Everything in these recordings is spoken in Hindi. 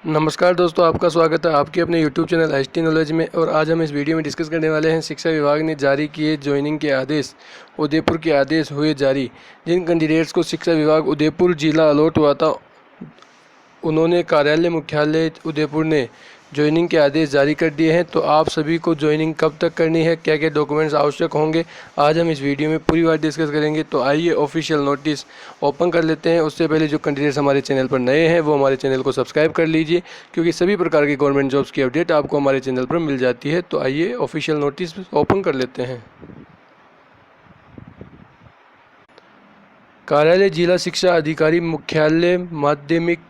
नमस्कार दोस्तों, आपका स्वागत है आपके अपने YouTube चैनल HT नॉलेज में। और आज हम इस वीडियो में डिस्कस करने वाले हैं शिक्षा विभाग ने जारी किए ज्वाइनिंग के आदेश। उदयपुर के आदेश हुए जारी। जिन कैंडिडेट्स को शिक्षा विभाग उदयपुर जिला अलॉट हुआ था, उन्होंने कार्यालय मुख्यालय उदयपुर ने ज्वाइनिंग के आदेश जारी कर दिए हैं। तो आप सभी को ज्वाइनिंग कब तक करनी है, क्या क्या डॉक्यूमेंट्स आवश्यक होंगे, आज हम इस वीडियो में पूरी बात डिस्कस करेंगे। तो आइए ऑफिशियल नोटिस ओपन कर लेते हैं। उससे पहले जो कैंडिडेट्स हमारे चैनल पर नए हैं वो हमारे चैनल को सब्सक्राइब कर लीजिए, क्योंकि सभी प्रकार की गवर्नमेंट जॉब्स की अपडेट आपको हमारे चैनल पर मिल जाती है। तो आइए ऑफिशियल नोटिस ओपन कर लेते हैं। कार्यालय जिला शिक्षा अधिकारी मुख्यालय माध्यमिक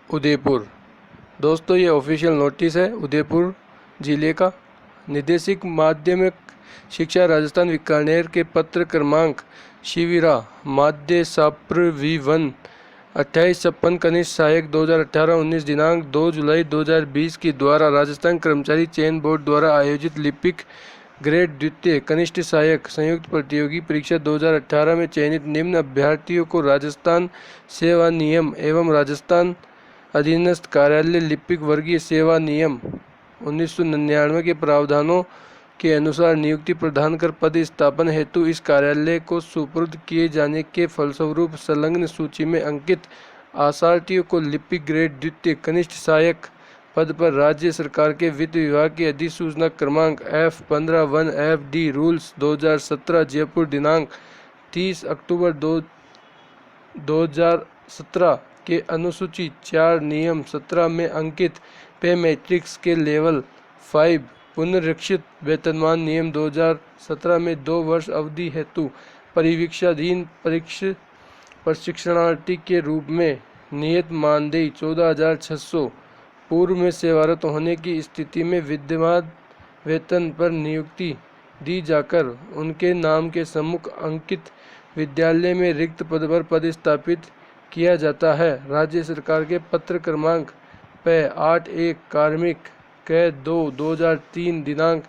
उदयपुर। दोस्तों, ये ऑफिशियल नोटिस है उदयपुर जिले का। निदेशक माध्यमिक शिक्षा राजस्थान बीकानेर के पत्र क्रमांक शिविरा माध्य साप्र V1 2856 कनिष्ठ सहायक 2018-19 दिनांक 2 जुलाई 2020 के द्वारा राजस्थान कर्मचारी चयन बोर्ड द्वारा आयोजित लिपिक ग्रेड द्वितीय कनिष्ठ सहायक संयुक्त प्रतियोगी परीक्षा 2018 में चयनित निम्न अभ्यर्थियों को राजस्थान सेवा नियम एवं राजस्थान अधीनस्थ कार्यालय लिपिक वर्गीय सेवा नियम 1999 के प्रावधानों के अनुसार नियुक्ति प्रदान कर पद स्थापन हेतु इस कार्यालय को सुपुर्द किए जाने के फलस्वरूप संलग्न सूची में अंकित आशार्थियों को लिपिक ग्रेड द्वितीय कनिष्ठ सहायक पद पर राज्य सरकार के वित्त विभाग की अधिसूचना क्रमांक F15(1)FD रूल्स 2017 जयपुर दिनांक 30 अक्टूबर 2017 के अनुसूची 4 नियम 17 में अंकित पे मैट्रिक्स के लेवल 5 पुनरीक्षित वेतनमान नियम 2017 में 2 वर्ष अवधि हेतु परिवीक्षाधीन प्रशिक्षणार्थी के रूप में नियत मानदेय 14,600 पूर्व में सेवारत होने की स्थिति में विद्यमान वेतन पर नियुक्ति दी जाकर उनके नाम के सम्मुख अंकित विद्यालय में रिक्त पद पर पदस्थापित किया जाता है। राज्य सरकार के पत्र क्रमांक P81 कार्मिक क 2003 दिनांक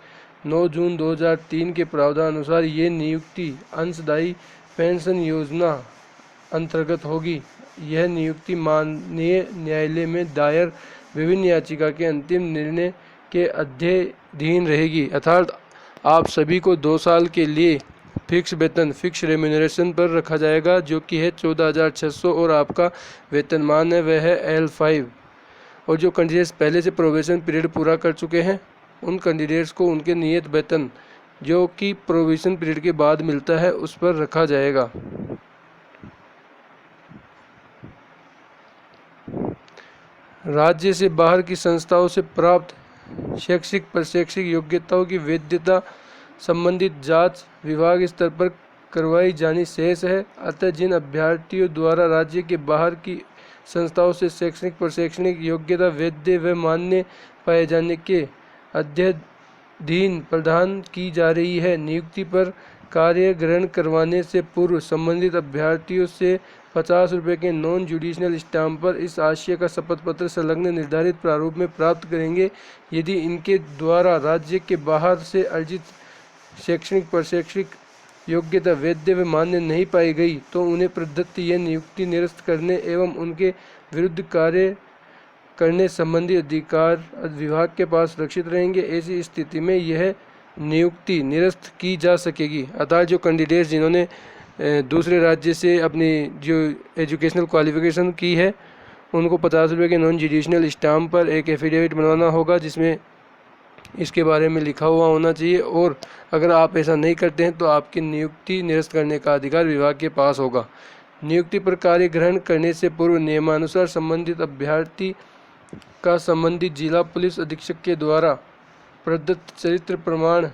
9 जून 2003 के प्रावधान अनुसार ये नियुक्ति अंशदायी पेंशन योजना अंतर्गत होगी। यह नियुक्ति माननीय न्यायालय में दायर विभिन्न याचिका के अंतिम निर्णय के अध्ययन रहेगी। अर्थात आप सभी को 2 साल के लिए फिक्स वेतन फिक्स रेम्यूनरेशन पर रखा जाएगा, जो कि है 14,600 और आपका वेतनमान है वह है L5। और जो कैंडिडेट्स पहले से प्रोबेशन पीरियड पूरा कर चुके हैं उन कैंडिडेट्स को उनके नियत वेतन जो कि प्रोबेशन पीरियड के बाद मिलता है उस पर रखा जाएगा। राज्य से बाहर की संस्थाओं से प्राप्त शैक्षिक प्रशैक्षिक योग्यताओं की वैधता संबंधित जांच विभाग स्तर पर करवाई जानी शेष है। अतः जिन अभ्यर्थियों द्वारा राज्य के बाहर की संस्थाओं से शैक्षणिक प्रशैक्षणिक योग्यता वैध व मान्य पाए जाने के अध्ययन प्रदान की जा रही है, नियुक्ति पर कार्य ग्रहण करवाने से पूर्व संबंधित अभ्यर्थियों से 50 रुपये के नॉन जुडिशनल स्टाम्प पर इस आशय का शपथ पत्र संलग्न निर्धारित प्रारूप में प्राप्त करेंगे। यदि इनके द्वारा राज्य के बाहर से अर्जित शैक्षणिक प्रशैक्षणिक योग्यता वैध व मान्य नहीं पाई गई तो उन्हें प्रदत्त यह नियुक्ति निरस्त करने एवं उनके विरुद्ध कार्य करने संबंधी अधिकार विभाग के पास सुरक्षित रहेंगे। ऐसी स्थिति में यह नियुक्ति निरस्त की जा सकेगी। अर्थात जो कैंडिडेट्स जिन्होंने दूसरे राज्य से अपनी जो एजुकेशनल क्वालिफिकेशन की है उनको 50 रुपये के नॉन जुडिशनल स्टाम्प पर एक एफिडेविट बनवाना होगा जिसमें इसके बारे में लिखा हुआ होना चाहिए। और अगर आप ऐसा नहीं करते हैं तो आपकी नियुक्ति निरस्त करने का अधिकार विभाग के पास होगा। नियुक्ति पर कार्य ग्रहण करने से पूर्व नियमानुसार संबंधित अभ्यर्थी का संबंधित जिला पुलिस अधीक्षक के द्वारा प्रदत्त चरित्र प्रमाण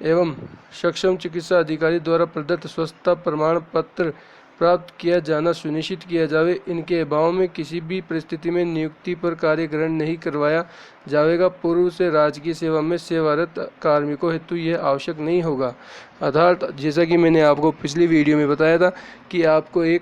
एवं सक्षम चिकित्सा अधिकारी द्वारा प्रदत्त स्वस्थता प्रमाण पत्र प्राप्त किया जाना सुनिश्चित किया जावे। इनके अभाव में किसी भी परिस्थिति में नियुक्ति पर कार्य ग्रहण नहीं करवाया जाएगा। पूर्व से राजकीय सेवा में सेवारत कार्मिकों हेतु यह आवश्यक नहीं होगा। अर्थात जैसा कि मैंने आपको पिछली वीडियो में बताया था कि आपको एक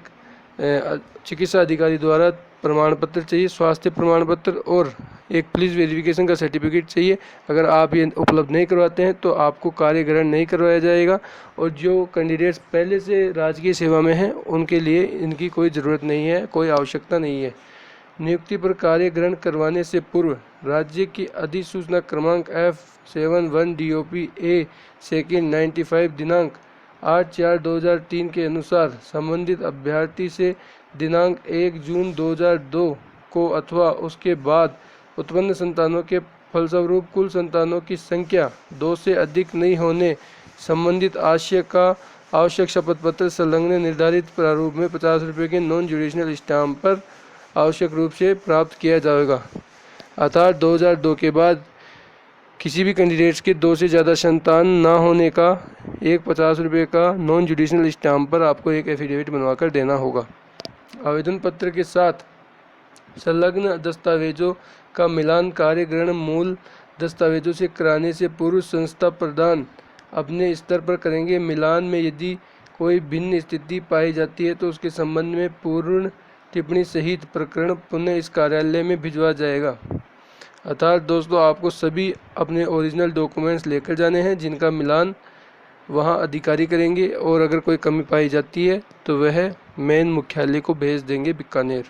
चिकित्सा अधिकारी द्वारा प्रमाण पत्र चाहिए, स्वास्थ्य प्रमाण पत्र और एक पुलिस वेरिफिकेशन का सर्टिफिकेट चाहिए। अगर आप ये उपलब्ध नहीं करवाते हैं तो आपको कार्य ग्रहण नहीं करवाया जाएगा। और जो कैंडिडेट्स पहले से राजकीय सेवा में हैं उनके लिए इनकी कोई ज़रूरत नहीं है, कोई आवश्यकता नहीं है। नियुक्ति पर कार्य ग्रहण करवाने से पूर्व राज्य की अधिसूचना क्रमांक F71 DOP A सेकेंड 95 दिनांक 8/4/2003 के अनुसार संबंधित अभ्यर्थी से दिनांक 1 जून 2002 को अथवा उसके बाद उत्पन्न संतानों के फलस्वरूप कुल संतानों की संख्या 2 से अधिक नहीं होने संबंधित आशय का आवश्यक शपथ पत्र संलग्न निर्धारित प्रारूप में 50 रुपये के नॉन जुडिशनल स्टाम्प पर आवश्यक रूप से प्राप्त किया जाएगा। अर्थात 2002 के बाद किसी भी कैंडिडेट्स के 2 से ज़्यादा संतान ना होने का एक 50 रुपये का नॉन जुडिशनल स्टाम्प पर आपको एक एफिडेविट बनवाकर देना होगा। आवेदन पत्र के साथ संलग्न दस्तावेजों का मिलान कार्य ग्रहण मूल दस्तावेजों से कराने से पूर्व संस्था प्रधान अपने स्तर पर करेंगे। मिलान में यदि कोई भिन्न स्थिति पाई जाती है तो उसके संबंध में पूर्ण टिप्पणी सहित प्रकरण पुनः इस कार्यालय में भिजवा जाएगा। अर्थात दोस्तों, आपको सभी अपने ओरिजिनल डॉक्यूमेंट्स लेकर जाने हैं जिनका मिलान वहां अधिकारी करेंगे और अगर कोई कमी पाई जाती है तो वह मेन मुख्यालय को भेज देंगे बीकानेर।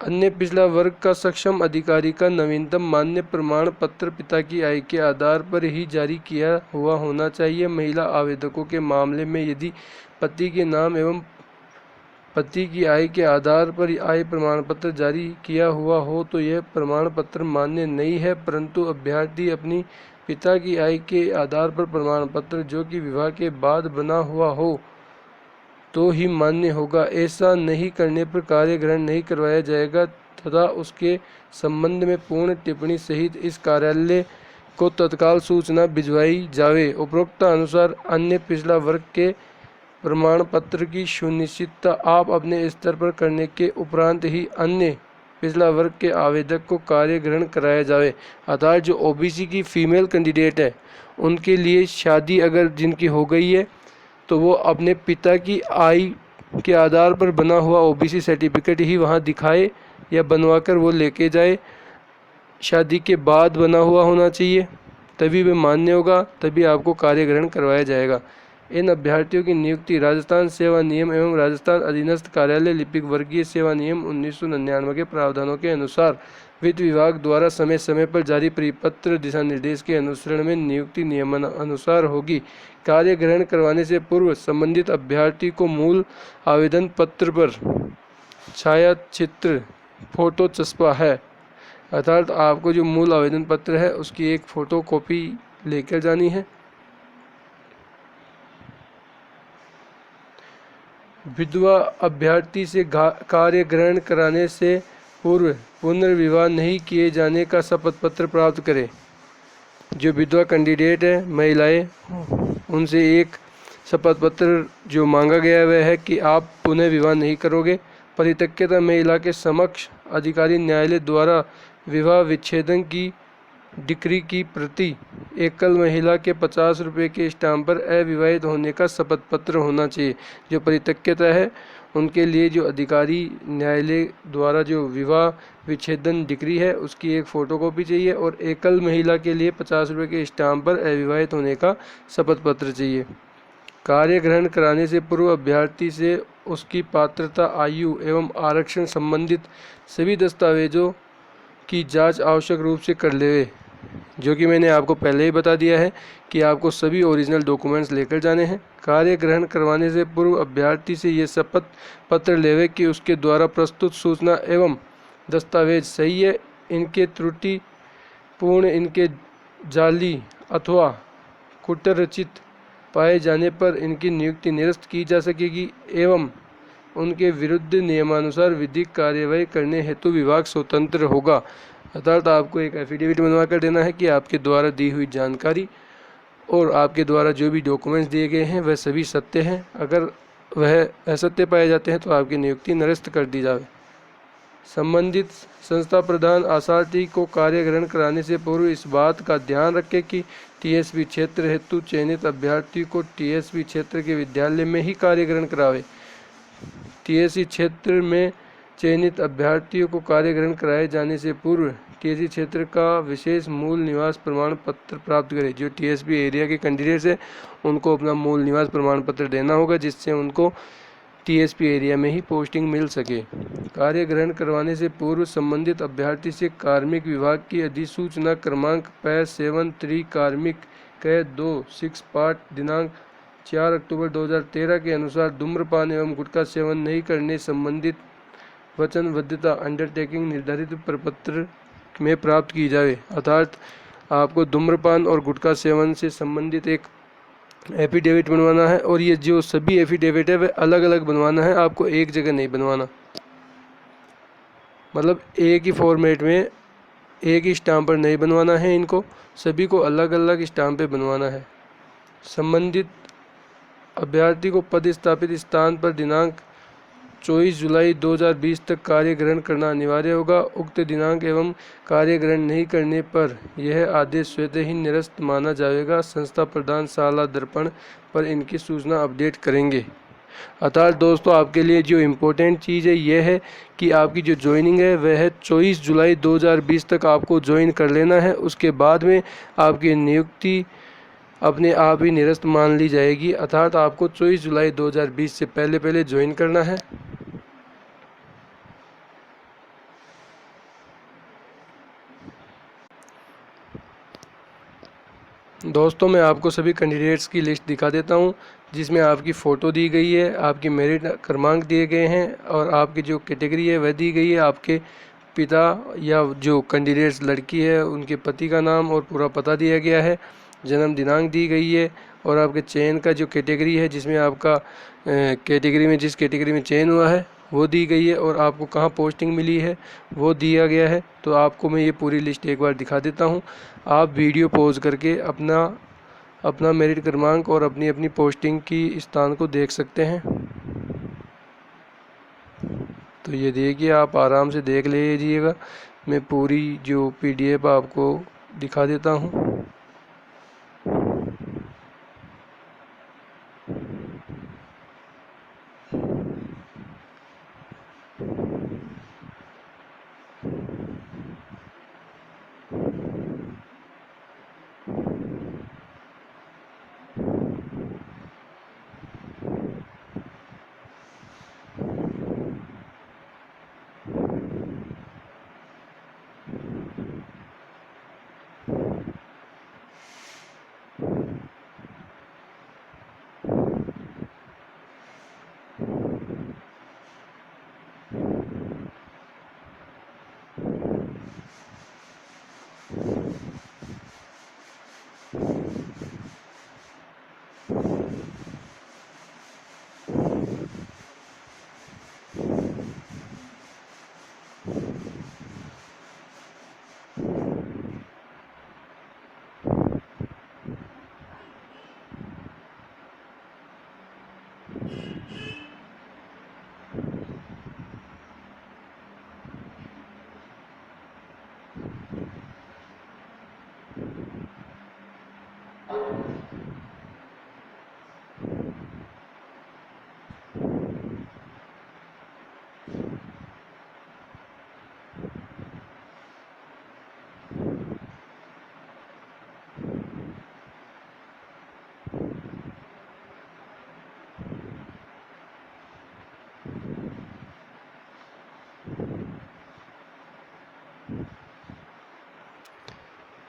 अन्य पिछला वर्ग का सक्षम अधिकारी का नवीनतम मान्य प्रमाण पत्र पिता की आय के आधार पर ही जारी किया हुआ होना चाहिए। महिला आवेदकों के मामले में यदि पति के नाम एवं पति की आय के आधार पर आय प्रमाण पत्र जारी किया हुआ हो तो यह प्रमाण पत्र मान्य नहीं है, परंतु अभ्यर्थी अपनी पिता की आय के आधार पर प्रमाण पत्र जो कि विवाह के बाद बना हुआ हो तो ही मान्य होगा। ऐसा नहीं करने पर कार्य ग्रहण नहीं करवाया जाएगा तथा उसके संबंध में पूर्ण टिप्पणी सहित इस कार्यालय को तत्काल सूचना भिजवाई जावे। उपरोक्त अनुसार अन्य पिछला वर्ग के प्रमाण पत्र की सुनिश्चितता आप अपने स्तर पर करने के उपरांत ही अन्य पिछला वर्ग के आवेदक को कार्य ग्रहण कराया जावे। अर्थात जो ओबीसी की फीमेल कैंडिडेट है उनके लिए शादी अगर जिनकी हो गई है तो वो अपने पिता की आय के आधार पर बना हुआ ओबीसी सर्टिफिकेट ही वहाँ दिखाए या बनवाकर वो लेके जाए। शादी के बाद बना हुआ होना चाहिए, तभी वह मान्य होगा, तभी आपको कार्य ग्रहण करवाया जाएगा। इन अभ्यर्थियों की नियुक्ति राजस्थान सेवा नियम एवं राजस्थान अधीनस्थ कार्यालय लिपिक वर्गीय सेवा नियम 1999 के प्रावधानों के अनुसार वित्त विभाग द्वारा समय समय पर जारी परिपत्र दिशा निर्देश के अनुसरण में नियुक्ति नियमानुसार होगी। कार्य ग्रहण करवाने से पूर्व संबंधित अभ्यर्थी को मूल आवेदन पत्र पर छाया चित्र फोटो चस्पा है, अर्थात आपको जो मूल आवेदन पत्र है उसकी एक फोटो कॉपी लेकर जानी है। विधवा अभ्यर्थी से कार्य ग्रहण कराने से पूर्व पुनर्विवाह नहीं किए जाने का शपथ पत्र प्राप्त करें। जो विधवा कैंडिडेट है महिलाएं, उनसे एक शपथ पत्र जो मांगा गया वह है कि आप पुनः विवाह नहीं करोगे। परित्यक्ता महिला के समक्ष अधिकारी न्यायालय द्वारा विवाह विच्छेदन की डिक्री की प्रति एकल महिला के 50 रुपये के स्टाम्प पर अविवाहित होने का शपथ पत्र होना चाहिए। जो परित्यक्ता है उनके लिए जो अधिकारी न्यायालय द्वारा जो विवाह विच्छेदन डिक्री है उसकी एक फ़ोटोकॉपी चाहिए और एकल महिला के लिए 50 रुपये के स्टाम्प पर अविवाहित होने का शपथ पत्र चाहिए। कार्य ग्रहण कराने से पूर्व अभ्यर्थी से उसकी पात्रता, आयु एवं आरक्षण संबंधित सभी दस्तावेजों की जांच आवश्यक रूप से कर लेवे, जो कि मैंने आपको पहले ही बता दिया है कि आपको सभी ओरिजिनल डॉक्यूमेंट्स लेकर जाने हैं। कार्य ग्रहण करवाने से पूर्व अभ्यर्थी से ये शपथ पत्र लेवे कि उसके द्वारा प्रस्तुत सूचना एवं दस्तावेज सही है, इनके त्रुटिपूर्ण, इनके जाली अथवा कुटर रचित पाए जाने पर इनकी नियुक्ति निरस्त की जा सकेगी एवं उनके विरुद्ध नियमानुसार विधिक कार्यवाही करने हेतु विभाग स्वतंत्र होगा। अर्थात आपको एक एफिडेविट बनवा कर देना है कि आपके द्वारा दी हुई जानकारी और आपके द्वारा जो भी डॉक्यूमेंट्स दिए गए हैं वह सभी सत्य हैं। अगर वह असत्य पाए जाते हैं तो आपकी नियुक्ति निरस्त कर दी जाए। संबंधित संस्था प्रधान आसार्थी को कार्य ग्रहण कराने से पूर्व इस बात का ध्यान रखें कि टीएसपी क्षेत्र हेतु चयनित अभ्यर्थी को टीएसपी क्षेत्र के विद्यालय में ही कार्य ग्रहण करावे। टीएसपी क्षेत्र में चयनित अभ्यर्थियों को कार्य ग्रहण कराए जाने से पूर्व टीएसपी क्षेत्र का विशेष मूल निवास प्रमाण पत्र प्राप्त करें। जो टीएसपी एरिया के कैंडिडेट्स हैं उनको अपना मूल निवास प्रमाण पत्र देना होगा, जिससे उनको TSP एरिया में ही पोस्टिंग मिल सके। कार्य ग्रहण करवाने से पूर्व संबंधित अभ्यर्थी से कार्मिक विभाग की अधिसूचना क्रमांक P73 कार्मिक क 2 पार्ट दिनांक 4 अक्टूबर 2013 के अनुसार धूम्रपान एवं गुटखा सेवन नहीं करने संबंधित वचनबद्धता अंडरटेकिंग निर्धारित प्रपत्र में प्राप्त की जाए। अर्थात आपको धूम्रपान और गुटखा सेवन से संबंधित एक एफिडेविट बनवाना है, और ये जो सभी एफिडेविट है वे अलग अलग बनवाना है, आपको एक जगह नहीं बनवाना। मतलब एक ही फॉर्मेट में एक ही स्टाम्प पर नहीं बनवाना है, इनको सभी को अलग अलग स्टाम्प पे बनवाना है। संबंधित अभ्यर्थी को पदस्थापित स्थान पर दिनांक 24 जुलाई 2020 तक कार्य ग्रहण करना अनिवार्य होगा। उक्त दिनांक एवं कार्य ग्रहण नहीं करने पर यह आदेश स्वतः ही निरस्त माना जाएगा। संस्था प्रधान शाला दर्पण पर इनकी सूचना अपडेट करेंगे। अर्थात दोस्तों, आपके लिए जो इम्पोर्टेंट चीज़ है यह है कि आपकी जो ज्वाइनिंग है वह है 24 जुलाई 2020 तक आपको ज्वाइन कर लेना है। उसके बाद में आपकी नियुक्ति अपने आप ही निरस्त मान ली जाएगी। अर्थात आपको 24 जुलाई 2020 से पहले ज्वाइन करना है। दोस्तों, मैं आपको सभी कैंडिडेट्स की लिस्ट दिखा देता हूं, जिसमें आपकी फ़ोटो दी गई है, आपकी मेरिट क्रमांक दिए गए हैं और आपकी जो कैटेगरी है वह दी गई है। आपके पिता या जो कैंडिडेट्स लड़की है उनके पति का नाम और पूरा पता दिया गया है, जन्म दिनांक दी गई है, और आपके चयन का जो कैटेगरी है जिसमें आपका जिस कैटेगरी में चयन हुआ है वो दी गई है, और आपको कहाँ पोस्टिंग मिली है वो दिया गया है। तो आपको मैं ये पूरी लिस्ट एक बार दिखा देता हूँ। आप वीडियो पॉज करके अपना मेरिट क्रमांक और अपनी पोस्टिंग की स्थान को देख सकते हैं। तो ये देखिए, आप आराम से देख लीजिएगा। मैं पूरी जो PDF आपको दिखा देता हूँ।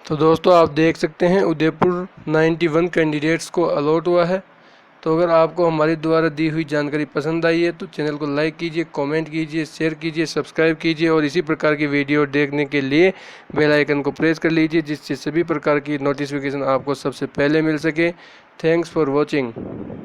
तो दोस्तों, आप देख सकते हैं उदयपुर 91 कैंडिडेट्स को अलॉट हुआ है। तो अगर आपको हमारे द्वारा दी हुई जानकारी पसंद आई है तो चैनल को लाइक कीजिए, कमेंट कीजिए, शेयर कीजिए, सब्सक्राइब कीजिए, और इसी प्रकार की वीडियो देखने के लिए बेल आइकन को प्रेस कर लीजिए, जिससे सभी प्रकार की नोटिफिकेशन आपको सबसे पहले मिल सके। Thanks for watching.